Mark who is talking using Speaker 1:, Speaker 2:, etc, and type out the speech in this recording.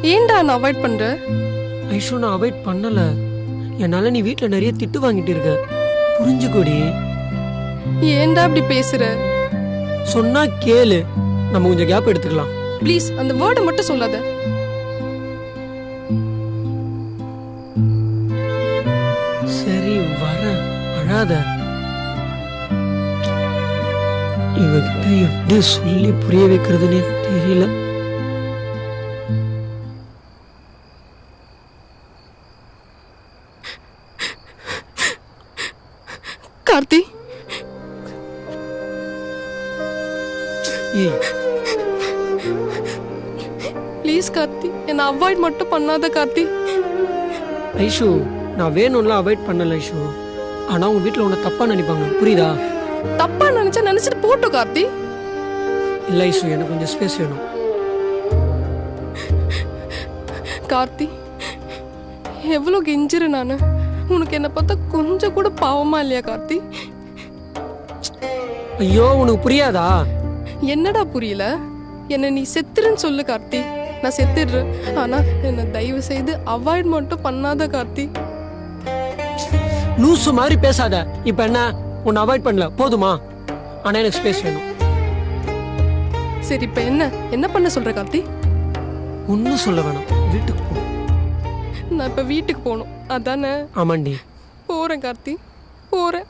Speaker 1: ஏன்டா நான் அவாய்ட் பண்ற?
Speaker 2: ஐஷு நான் அவாய்ட் பண்ணல. என்னால நீ வீட்ல நிறைய திட்டு வாங்கிட்டு இருக்க, புரிஞ்சுக்கோடி.
Speaker 1: ஏன்டா இப்படி பேசுற?
Speaker 2: சொன்னா கேளு, நம்ம கொஞ்சம் கேப் எடுத்துக்கலாம்.
Speaker 1: ப்ளீஸ் அந்த வேர்டை மட்டும் சொல்லாத.
Speaker 2: சரி வரேன், அழாத. இவகிட்ட எப்படி சொல்லி புரிய வைக்கிறதுனே தெரியல.
Speaker 1: கார்த்தி,
Speaker 2: ஏய்
Speaker 1: ப்ளீஸ் கார்த்தி, என்னை அவாய்ட் மட்டும் பண்ணாத கார்த்தி.
Speaker 2: ஐஷு, நான் வேணும்லாம் அவாய்ட் பண்ணல ஐஷு. ஆனா உங்க வீட்டுல உன்னை தப்பா நினைப்பாங்க, புரியுதா?
Speaker 1: தப்பா நினைச்சிட்டு போட்டோம் கார்த்தி.
Speaker 2: இல்ல ஐஷு, எனக்கு கொஞ்சம் ஸ்பேஸ் வேணும்.
Speaker 1: கார்த்தி, எவ்வளோ கெஞ்சிரு நானு. உனக்கு என்ன பார்த்தா கொஞ்சம் கூட பாவமா இல்லையா கார்த்தி?
Speaker 2: ஐயோ, உனக்கு புரியாதா?
Speaker 1: என்னடா புரியல? என்ன நீ செத்துருன்னு சொல்லு கார்த்தி, நான் செத்துடுறேன். ஆனா என்ன தயவு செய்து அவாய்ட் மட்டும் பண்ணாத கார்த்தி.
Speaker 2: லூசு மாதிரி பேசாத. இப்ப என்ன, உன்னை அவாய்ட் பண்ணல போதுமா? ஆனா எனக்கு ஸ்பேஸ் வேணும்.
Speaker 1: சரி, இப்ப என்ன பண்ண சொல்ற கார்த்தி?
Speaker 2: ஒன்னும் சொல்ல வேணாம், வீட்டுக்கு போ.
Speaker 1: நான் இப்ப வீட்டுக்கு போகணும், அதானே?
Speaker 2: ஆமாண்டி.
Speaker 1: போறேன் கார்த்தி, போறேன்.